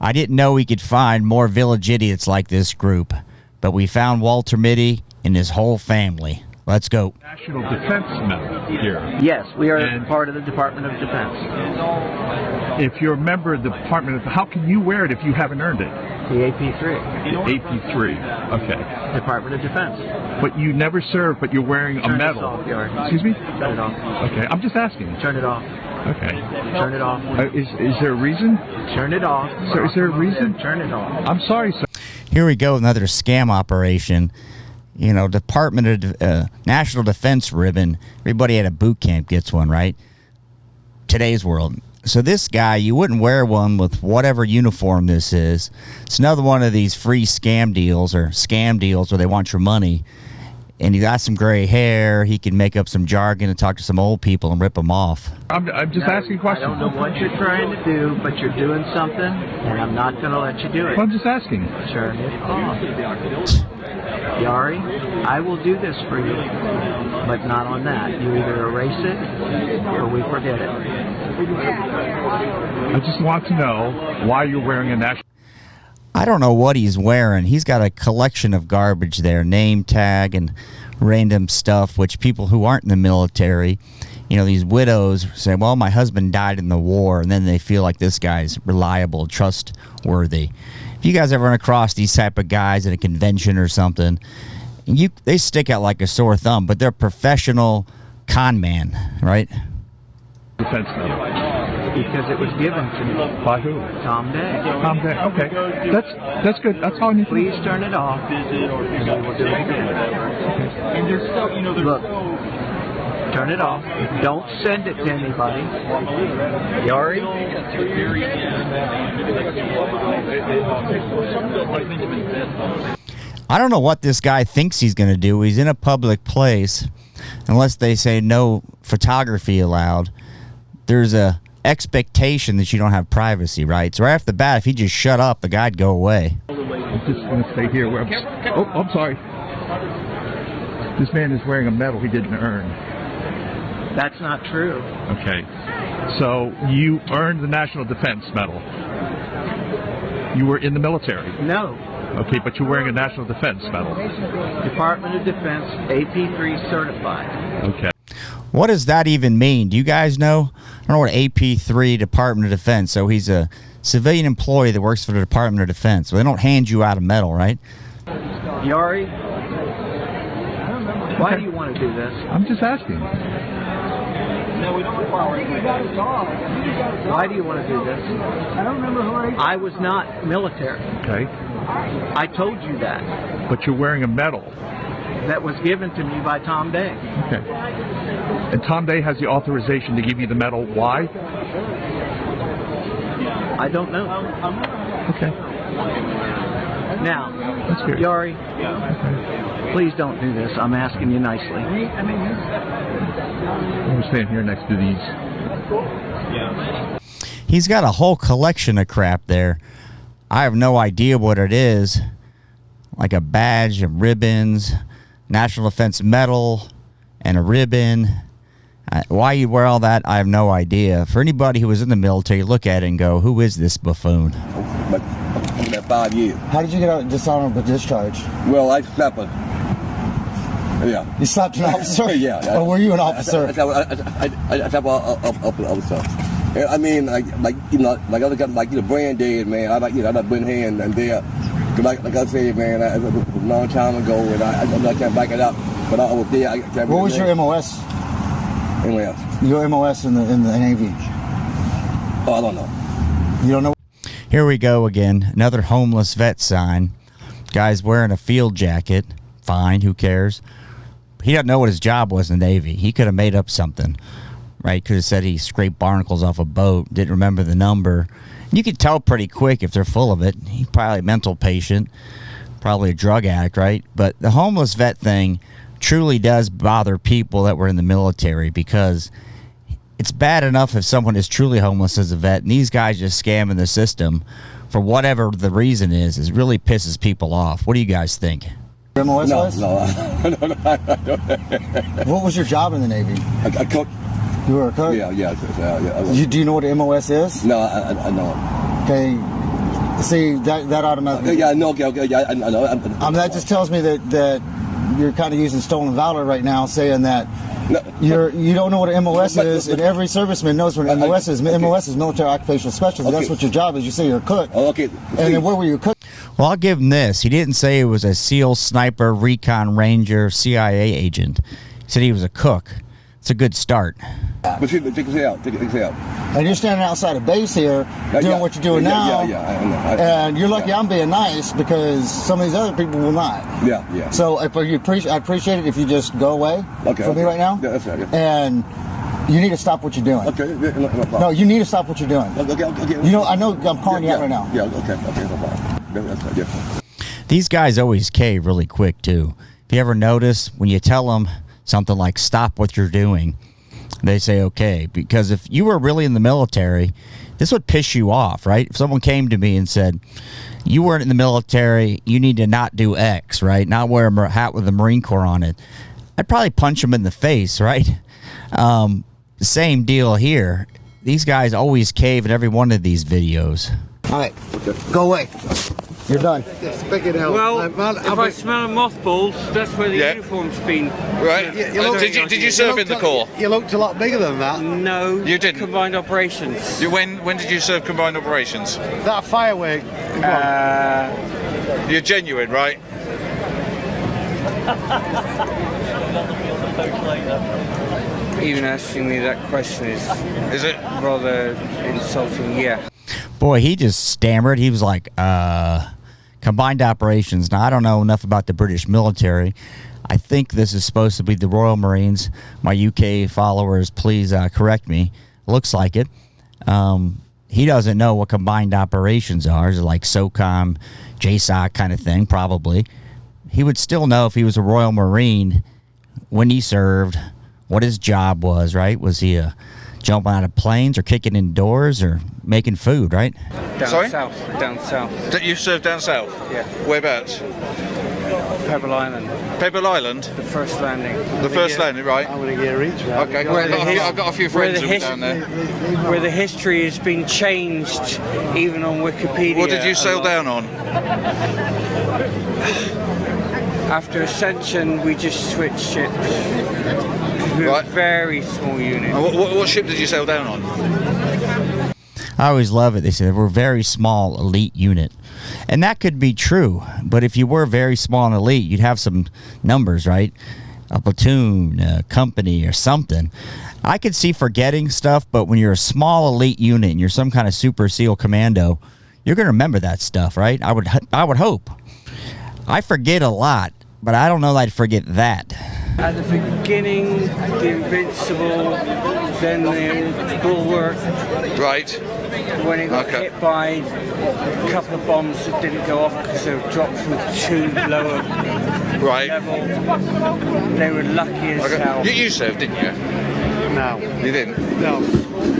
I didn't know we could find more village idiots like this group, but we found Walter Mitty and his whole family. Let's go. National Defense Medal here. Yes, we are part of the Department of Defense. If you're a member of the Department of, how can you wear it if you haven't earned it? The AP3. AP3. Okay. Department of Defense. But you never served, but you're wearing a medal. Off, excuse me? Turn it off. Okay, I'm just asking. Turn it off. Okay. Turn it off. Is there a reason? Turn it off. Sir, is there a reason? Turn it off. I'm sorry, sir. Here we go, another scam operation. You know, Department of National Defense ribbon. Everybody at a boot camp gets one, right? Today's world. So this guy, you wouldn't wear one with whatever uniform this is. It's another one of these free scam deals or scam deals where they want your money. And he got some gray hair. He can make up some jargon and talk to some old people and rip them off. I'm just asking questions. I don't know what you're trying to do, but you're doing something, and I'm not going to let you do it. Well, I'm just asking. Turn it off. Yari, I will do this for you, but not on that. You either erase it or we forget it. I just want to know why you're wearing a national... I don't know what he's wearing. He's got a collection of garbage there, name tag and random stuff, which people who aren't in the military, you know, these widows say, well, my husband died in the war, and then they feel like this guy's reliable, trustworthy. If you guys ever run across these type of guys at a convention or something, they stick out like a sore thumb, but they're professional con man, right? Defense medal. Because it was given to me. By who? Tom Day. Tom Day. Okay. That's good. That's all I need to Please turn it off. And we will do it again. And there's so, you know, there's Look, turn it off. Don't send it to anybody. Yari? I don't know what this guy thinks he's going to do. He's in a public place. Unless they say no photography allowed, there's a expectation that you don't have privacy, right? So right off the bat, if he just shut up, the guy'd go away. I'm just going to stay here where I'm sorry. This man is wearing a medal he didn't earn. That's not true. Okay. So you earned the National Defense Medal. You were in the military. No. Okay, but you're wearing a National Defense Medal. Department of Defense, AP3 certified. Okay. What does that even mean? Do you guys know? I don't know what AP3 Department of Defense. So he's a civilian employee that works for the Department of Defense. So they don't hand you out a medal, right? Yari, why do you want to do this? I'm just asking. no, we don't require it. Why do you want to do this? I don't remember who I was not military. Okay. I told you that. But you're wearing a medal. That was given to me by Tom Day. Okay. And Tom Day has the authorization to give you the medal. Why? I don't know. Okay. Now, That's good. Yari, please don't do this. I'm asking you nicely. I'm staying here next to these. He's got a whole collection of crap there. I have no idea what it is. Like a badge and ribbons, National Defense Medal, and a ribbon. Why you wear all that, I have no idea. For anybody who was in the military, look at it and go, who is this buffoon? But that 5 years. How did you get out dishonorable discharge? Well, I slapped a... Yeah. You slapped an officer? Yeah. Or were you an officer? I slapped an officer. I mean, like you know, like other guys, like brand dead, man. I not been here and there. Like I said, man, it was a long time ago, and I can't back it up. But I was there. What was your MOS? MOS. Your MOS in the Navy? Oh, I don't know. You don't know? Here we go again. Another homeless vet sign. Guy's wearing a field jacket. Fine, who cares? He doesn't know what his job was in the Navy. He could have made up something, right? Could have said he scraped barnacles off a boat, didn't remember the number. You could tell pretty quick if they're full of it. He's probably a mental patient, probably a drug addict, right? But the homeless vet thing truly does bother people that were in the military, because it's bad enough if someone is truly homeless as a vet, and these guys just scamming the system for whatever the reason is. It really pisses people off. What do you guys think? Your MOS was? No. What was your job in the Navy? I cooked. You were a cook? Yeah. Do you know what MOS is? No, I know. Okay. See, that automatically. Yeah, I know. Okay, yeah, I know. That just tells me that you're kind of using stolen valor right now, saying that you don't know what an MOS is, and every serviceman knows what an MOS is. MOS is military occupational specialist. That's what your job is. You say you're a cook. Oh, okay. And then where were you cooking? Well, I'll give him this. He didn't say he was a SEAL, sniper, recon, ranger, CIA agent. He said he was a cook. It's a good start. But check this out. Check this out. And you're standing outside of base here, doing what you're doing now. Yeah, I know. And you're lucky I'm being nice, because some of these other people will not. Yeah. So I'd appreciate it if you just go away from me right now. Yeah, that's right. Yeah. And you need to stop what you're doing. Okay. No, you need to stop what you're doing. Okay. You know, I know I'm calling you out right now. Yeah, okay, no problem. That's right, yeah. These guys always cave really quick, too. If you ever notice, when you tell them something like stop what you're doing, they say okay. Because if you were really in the military, this would piss you off, right? If someone came to me and said, you weren't in the military, you need to not do X, right? Not wear a hat with the Marine Corps on it. I'd probably punch them in the face, right? Same deal here. These guys always cave in every one of these videos. All right, go away. You're done. Well, if I smell a mothballs, that's where the uniform's been. Right. Did you serve in the Corps? You looked a lot bigger than that. No. You didn't? Combined operations. When did you serve combined operations? That firework. You're genuine, right? Even asking me that question is it rather insulting? Yeah. Boy, he just stammered. He was like, combined operations. Now, I don't know enough about the British military. I think this is supposed to be the Royal Marines. My UK followers, please correct me. Looks like it. He doesn't know what combined operations are. Is it like SOCOM, JSOC kind of thing? Probably. He would still know if he was a Royal Marine when he served, what his job was, right? Was he jumping out of planes or kicking in doors or making food, right? Down south. You served down south? Yeah. Whereabouts? Pebble Island. Pebble Island? The first landing. The first landing, right. I'm going to get a reach. Okay, I've got a few friends who were down there. Where the history has been changed, even on Wikipedia. What did you sail down on? After Ascension, we just switched ships. We were a very small unit. What ship did you sail down on? I always love it. They say we're a very small elite unit. And that could be true. But if you were very small and elite, you'd have some numbers, right? A platoon, a company, or something. I could see forgetting stuff, but when you're a small elite unit and you're some kind of super SEAL commando, you're going to remember that stuff, right? I would hope. I forget a lot, but I don't know that I'd forget that. At the beginning, the Invincible, then the Bulwark. Right. When it got hit by a couple of bombs that didn't go off because they were dropped from too lower level. They were lucky as hell. You served, didn't you? No. You didn't? No.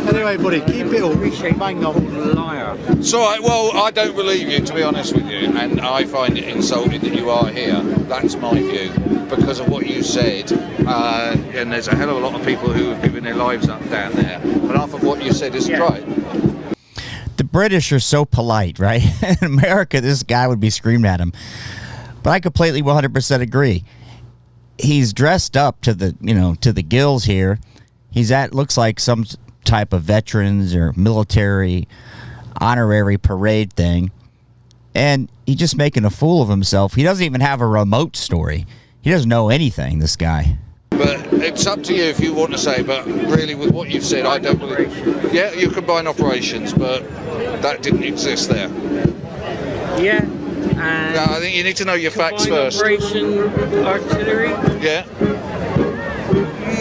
Anyway, buddy, keep it up. Bang on. Liar. So, well, I don't believe you, to be honest with you, and I find it insulting that you are here. That's my view, because of what you said. And there's a hell of a lot of people who have given their lives up down there. And half of what you said is right. The British are so polite, right? In America, this guy would be screaming at him. But I completely 100% agree. He's dressed up to the gills here. Looks like some type of veterans or military honorary parade thing. And he's just making a fool of himself. He doesn't even have a remote story. He doesn't know anything, this guy. But it's up to you if you want to say, but really with what you've said, I don't believe. Yeah, you combine operations, but that didn't exist there. Yeah. No, I think you need to know your facts first. Operation artillery? Yeah.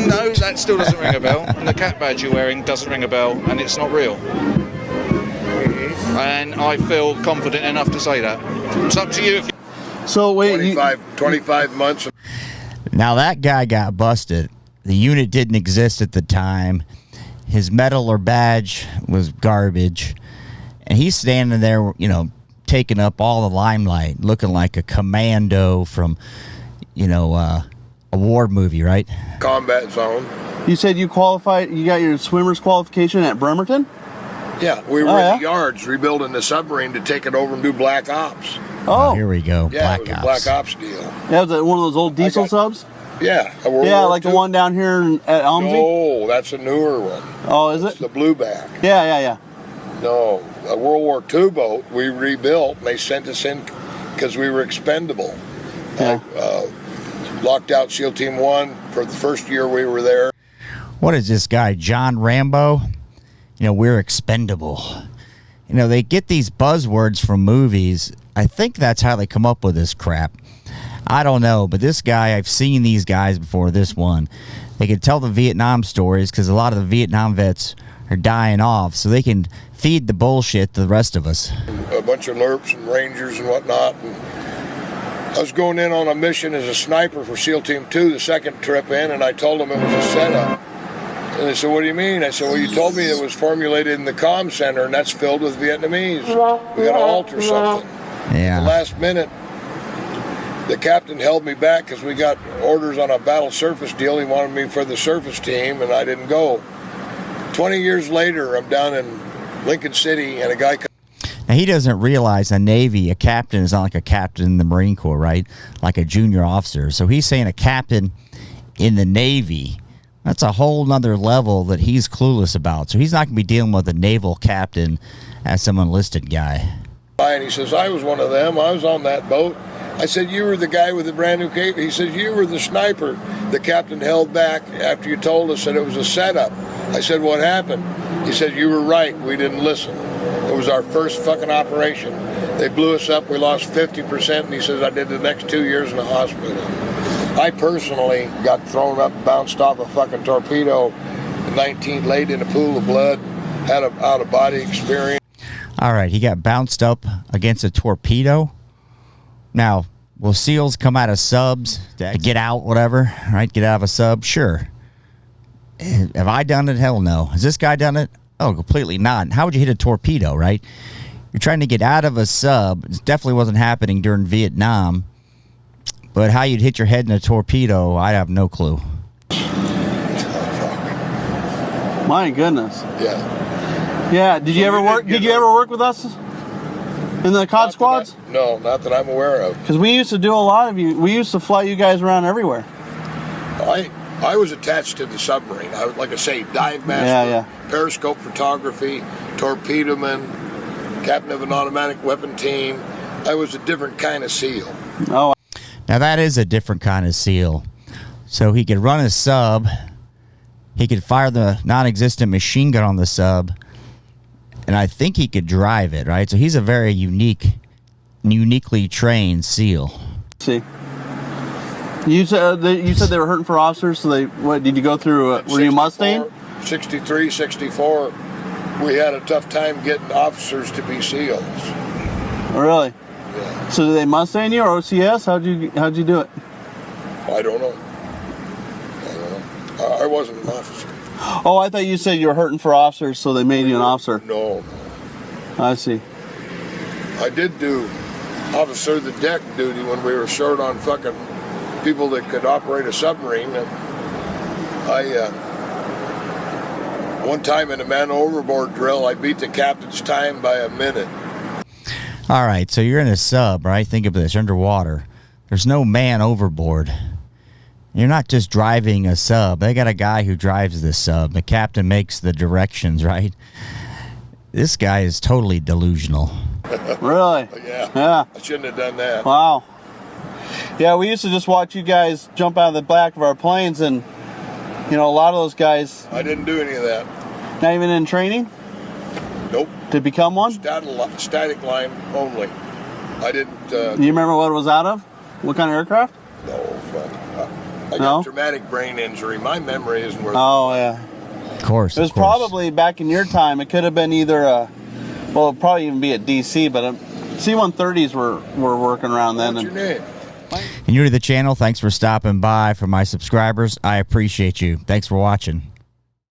No, that still doesn't ring a bell. And the cat badge you're wearing doesn't ring a bell, and it's not real. It is. And I feel confident enough to say that. It's up to you. So wait, 25 months. Now that guy got busted. The unit didn't exist at the time. His medal or badge was garbage. And he's standing there, taking up all the limelight, looking like a commando from, a war movie, right? Combat zone. You said you qualified, you got your swimmer's qualification at Bremerton? Yeah, we were in the yards rebuilding the submarine to take it over and do Black Ops. Oh, here we go. Yeah, Black it was Ops. a Black Ops deal. Yeah, was it one of those old diesel subs? Yeah. Yeah, like the one down here at Elmsby? No, that's a newer one. Oh, is it? It's the Blueback. Yeah. No, a World War II boat we rebuilt, and they sent us in because we were expendable. Yeah. Locked out SEAL Team 1 for the first year we were there. What is this guy, John Rambo? We're expendable. They get these buzzwords from movies. I think that's how they come up with this crap. I don't know, but this guy, I've seen these guys before, this one. They can tell the Vietnam stories because a lot of the Vietnam vets are dying off, so they can feed the bullshit to the rest of us. A bunch of LERPs and Rangers and whatnot. And I was going in on a mission as a sniper for SEAL Team 2 the second trip in, and I told them it was a setup. And they said, what do you mean? I said, well, you told me it was formulated in the comm center, and that's filled with Vietnamese. We got to alter something. Yeah. At the last minute, the captain held me back because we got orders on a battle surface deal. He wanted me for the surface team, and I didn't go. 20 years later, I'm down in Lincoln City, and a guy comes. Now, he doesn't realize a Navy, a captain is not like a captain in the Marine Corps, right? Like a junior officer. So he's saying a captain in the Navy. That's a whole nother level that he's clueless about. So he's not going to be dealing with a naval captain as some enlisted guy. And he says, I was one of them. I was on that boat. I said, you were the guy with the brand new cape. He says, you were the sniper. The captain held back after you told us that it was a setup. I said, what happened? He said, you were right. We didn't listen. It was our first fucking operation. They blew us up. We lost 50%. And he says, I did the next 2 years in the hospital. I personally got thrown up, bounced off a fucking torpedo, 19, laid in a pool of blood, had an out-of-body experience. All right, he got bounced up against a torpedo. Now, will SEALs come out of subs to get out, whatever, right? Get out of a sub? Sure. Have I done it? Hell no. Has this guy done it? Oh, completely not. How would you hit a torpedo, right? You're trying to get out of a sub. It definitely wasn't happening during Vietnam. But how you'd hit your head in a torpedo, I have no clue. My goodness. Yeah. Yeah. Did you ever work? Did you ever work with us in the COD squads? No, not that I'm aware of. Because we used to do a lot of you. We used to fly you guys around everywhere. I was attached to the submarine. I was, like I say, dive master, periscope photography, torpedo man, captain of an automatic weapon team. I was a different kind of SEAL. Oh. Now, that is a different kind of SEAL. So he could run a sub. He could fire the non-existent machine gun on the sub. And I think he could drive it, right? So he's a very uniquely trained SEAL. See. You said they were hurting for officers, so what did you go through? Were you Mustang? 63, 64. We had a tough time getting officers to be SEAls. Really? Yeah. So did they Mustang you or OCS? How'd you do it? I don't know. I wasn't an officer. Oh, I thought you said you were hurting for officers, so they made you an officer. No. I see. I did do officer of the deck duty when we were short on fucking people that could operate a submarine. And one time in a man overboard drill, I beat the captain's time by a minute. All right, so you're in a sub, right? Think of this, you're underwater. There's no man overboard. You're not just driving a sub. They got a guy who drives the sub. The captain makes the directions, right? This guy is totally delusional. Really? Yeah. I shouldn't have done that. Wow. Yeah, we used to just watch you guys jump out of the back of our planes, and a lot of those guys. I didn't do any of that. Not even in training? Nope. To become one? Static line only. I didn't. Do you remember what it was out of? What kind of aircraft? No, fuck. I got traumatic brain injury. My memory isn't worth. Oh, yeah. Of course. It was probably back in your time. It could have been either it'd probably even be at DC, but C-130s were working around then. What's your name? And you're to the channel. Thanks for stopping by. For my subscribers, I appreciate you. Thanks for watching.